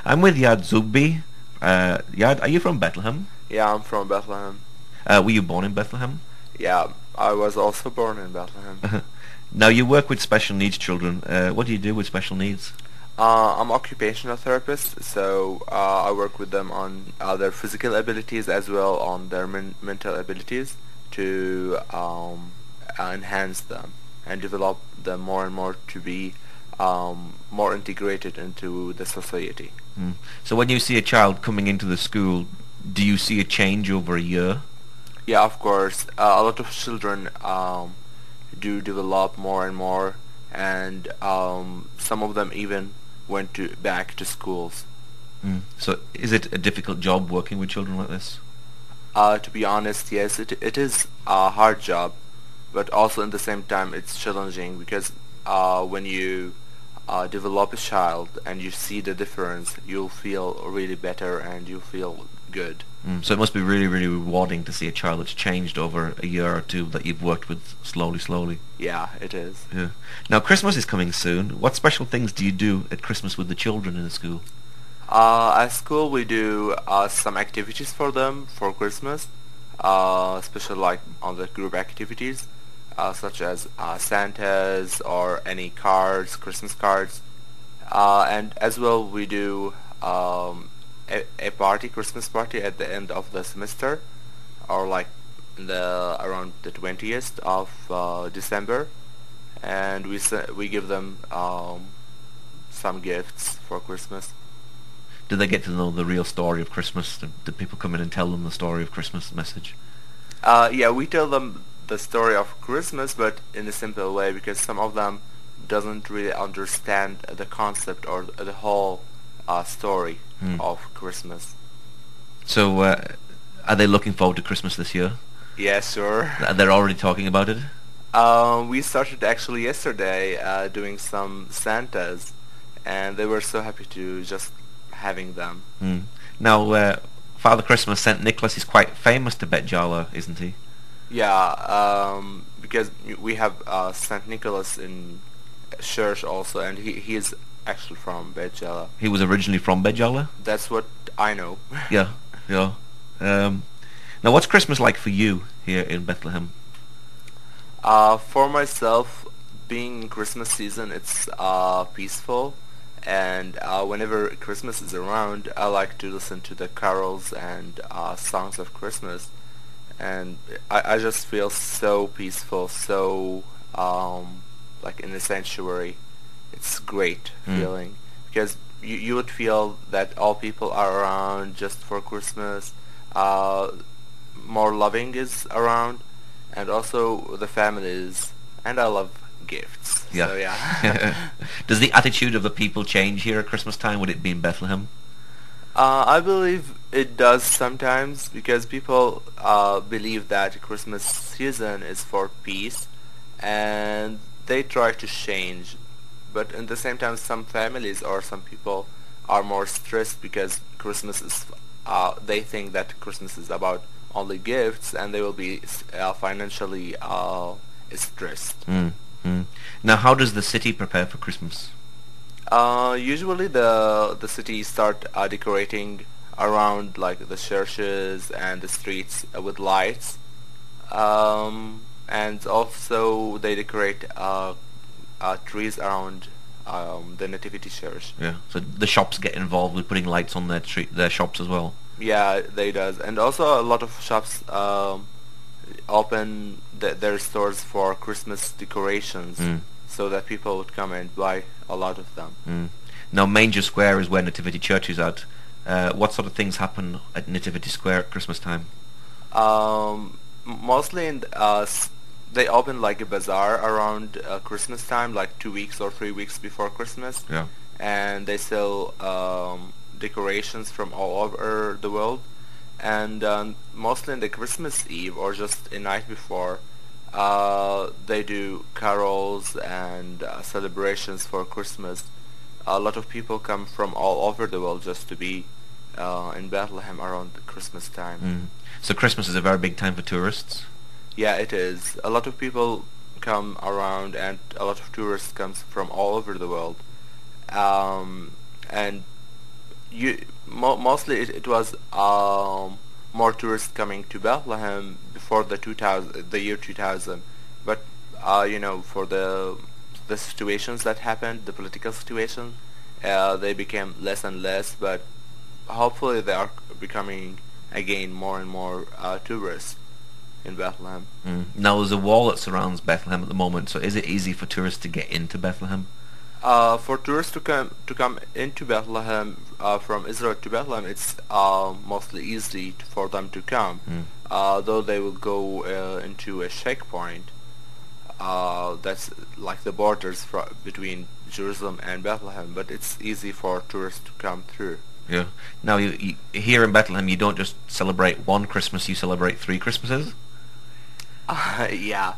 I'm with Jad Zugbee. Jad, are you from Bethlehem? Yeah, I'm from Bethlehem. Were you born in Bethlehem? Yeah, I was also born in Bethlehem. Now you work with special needs children. What do you do with special needs? I'm occupational therapist, so I work with them on their physical abilities as well on their mental abilities to enhance them and develop them more and more to be more integrated into the society. Mm. So when you see a child coming into the school, do you see a change over a year? Yeah, of course. A lot of children do develop more and more, and some of them even went back to schools. Mm. So is it a difficult job working with children like this? To be honest, yes, it is a hard job, but also in the same time it's challenging because when you develop a child and you see the difference, you'll feel really better and you'll feel good. Mm. So it must be really, really rewarding to see a child that's changed over a year or two that you've worked with slowly. Yeah, it is. Yeah. Now Christmas is coming soon. What special things do you do at Christmas with the children in the school? At school we do some activities for them for Christmas, especially like on the group activities, such as Santas or any cards, Christmas cards, and as well we do a party, Christmas party at the end of the semester, or like around the 20th of December, and we give them some gifts for Christmas. Do they get to know the real story of Christmas? Do people come in and tell them the story of Christmas message? Yeah, we tell them the story of Christmas, but in a simple way because some of them doesn't really understand the concept or the whole story of Christmas. So are they looking forward to Christmas this year? Yeah, sure. They're already talking about it? We started actually yesterday doing some Santas, and they were so happy to just having them. Mm. Now, Father Christmas, Saint Nicholas, is quite famous to Bet Jala, isn't he? Yeah, because we have Saint Nicholas in church also, and he is actually from Bejala. He was originally from Bet Jala? That's what I know. Yeah, yeah. Now, what's Christmas like for you here in Bethlehem? For myself, being in Christmas season, it's peaceful, and whenever Christmas is around, I like to listen to the carols and songs of Christmas, and I just feel so peaceful, so like in a sanctuary. It's great feeling because you would feel that all people are around just for Christmas. More loving is around, and also the families, and I love gifts. Yeah. So yeah. Does the attitude of the people change here at Christmas time? Would it be in Bethlehem? I believe it does sometimes because people believe that Christmas season is for peace, and they try to change. But in the same time, some families or some people are more stressed because Christmas is. They think that Christmas is about only gifts, and they will be financially stressed. Now, how does the city prepare for Christmas? Usually the city start decorating around like the churches and the streets with lights, and also they decorate trees around the Nativity Church. Yeah. So the shops get involved with putting lights on their shops as well. Yeah, they does, and also a lot of shops open their stores for Christmas decorations, so that people would come and buy a lot of them. Now, Manger Square is where Nativity Church is at. What sort of things happen at Nativity Square at Christmas time? Mostly they open like a bazaar around Christmas time, like 2 weeks or 3 weeks before Christmas. Yeah. And they sell decorations from all over the world. And mostly in the Christmas Eve or just a night before, they do carols and celebrations for Christmas. A lot of people come from all over the world just to be in Bethlehem around the Christmas time. So Christmas is a very big time for tourists? Yeah, it is. A lot of people come around, and a lot of tourists comes from all over the world. And mostly it was more tourists coming to Bethlehem before the year 2000, but for the situations that happened, the political situation, they became less and less, but hopefully they are becoming again more and more tourists in Bethlehem. Now there's a wall that surrounds Bethlehem at the moment, so is it easy for tourists to get into Bethlehem? For tourists to come into Bethlehem from Israel to Bethlehem, it's mostly easy for them to come, though they will go into a checkpoint. That's like the borders between Jerusalem and Bethlehem, but it's easy for tourists to come through. Yeah. Now, here in Bethlehem, you don't just celebrate one Christmas; you celebrate 3 Christmases. Yeah.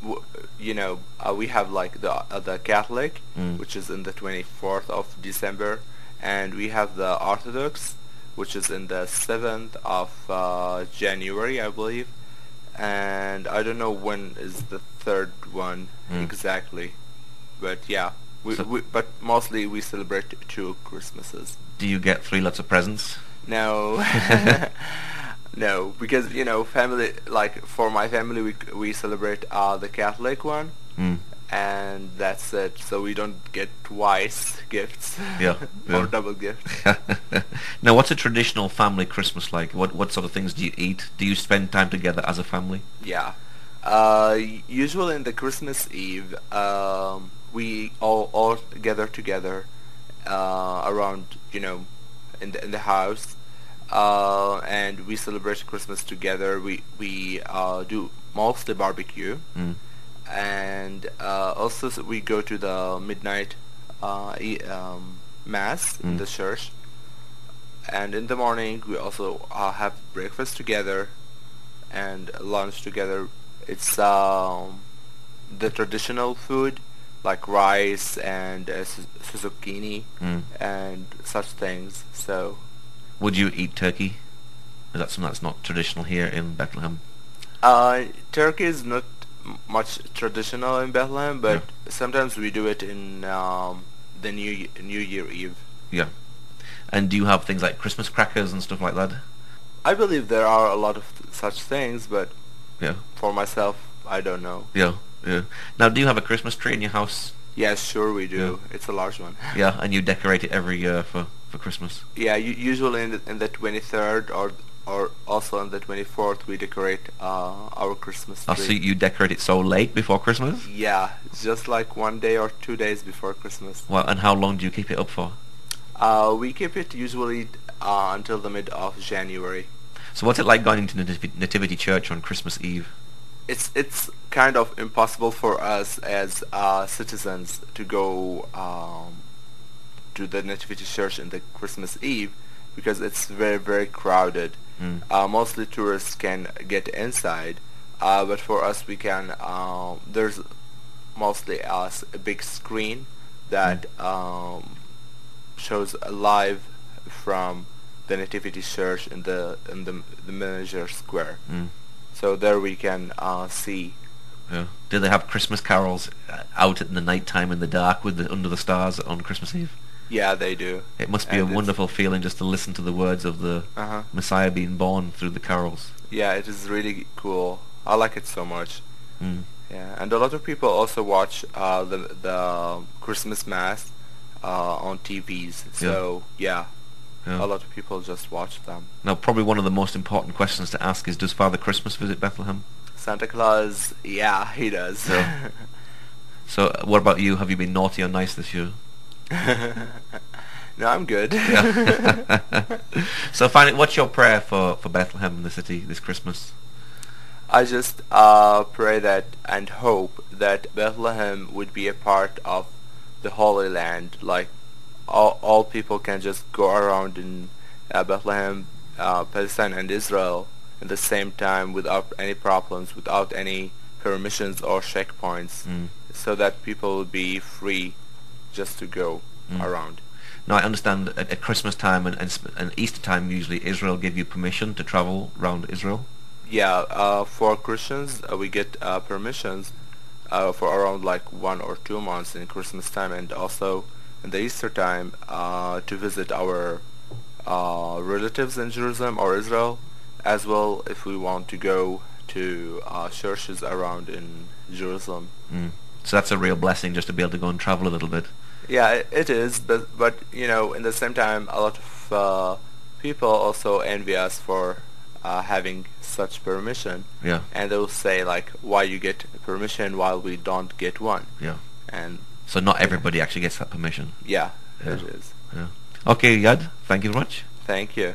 We have like the Catholic, which is in the 24th of December, and we have the Orthodox, which is in the 7th of January, I believe. And I don't know when is the third one exactly, but yeah, but mostly we celebrate 2 Christmases. Do you get 3 lots of presents? No. No, because family, like for my family, we celebrate the Catholic one, and that's it. So we don't get twice gifts, Yeah. or double gifts. Now, what's a traditional family Christmas like? What sort of things do you eat? Do you spend time together as a family? Yeah. Usually in the Christmas Eve, we all gather together around, in the house. And we celebrate Christmas together. We do mostly barbecue, and also we go to the midnight mass in the church. And in the morning we also have breakfast together and lunch together. It's the traditional food like rice and zucchini and such things. So. Would you eat turkey? Is that something that's not traditional here in Bethlehem? Turkey is not much traditional in Bethlehem, but sometimes we do it in the New Year Eve. Yeah. And do you have things like Christmas crackers and stuff like that? I believe there are a lot of such things, but Yeah. for myself, I don't know. Yeah. Yeah. Now, do you have a Christmas tree in your house? Yes, sure we do. It's a large one. Yeah, and you decorate it every year for Christmas? Yeah, usually in the 23rd or also on the 24th we decorate our Christmas tree. Oh, so you decorate it so late before Christmas? Yeah, just like 1 day or 2 days before Christmas. Well, and how long do you keep it up for? We keep it usually until the mid of January. So what's it like going into Nativity Church on Christmas Eve? It's kind of impossible for us as citizens to go to the Nativity Church in the Christmas Eve because it's very, very crowded. Mostly tourists can get inside, but for us we can, there's mostly a big screen that shows live from the Nativity Church in the Manager Square. So there we can see. Yeah. Do they have Christmas carols out at the night time in the dark with under the stars on Christmas Eve? Yeah, they do. It must be a wonderful feeling just to listen to the words of the Messiah being born through the carols. Yeah, it is really cool. I like it so much. Yeah, and a lot of people also watch the Christmas Mass on TVs. So yeah. A lot of people just watch them. Now, probably one of the most important questions to ask is, does Father Christmas visit Bethlehem? Santa Claus, yeah, he does. Yeah. So, what about you? Have you been naughty or nice this year? No, I'm good. Yeah. So, finally, what's your prayer for Bethlehem and the city this Christmas? I just pray that and hope that Bethlehem would be a part of the Holy Land, like all people can just go around in Bethlehem, Palestine and Israel at the same time without any problems, without any permissions or checkpoints, so that people will be free just to go around. Now, I understand at Christmas time and Easter time usually Israel give you permission to travel around Israel? Yeah, for Christians we get permissions for around like 1 or 2 months in Christmas time, and also in the Easter time to visit our relatives in Jerusalem or Israel, as well if we want to go to churches around in Jerusalem. Mm. So that's a real blessing just to be able to go and travel a little bit. Yeah, it is, but you know, in the same time, a lot of people also envy us for having such permission, Yeah, and they'll say like, "Why you get permission while we don't get one?" yeah. And So not everybody actually gets that permission. yeah, Yeah. it is. Yeah. Okay, Yad, thank you very much. Thank you.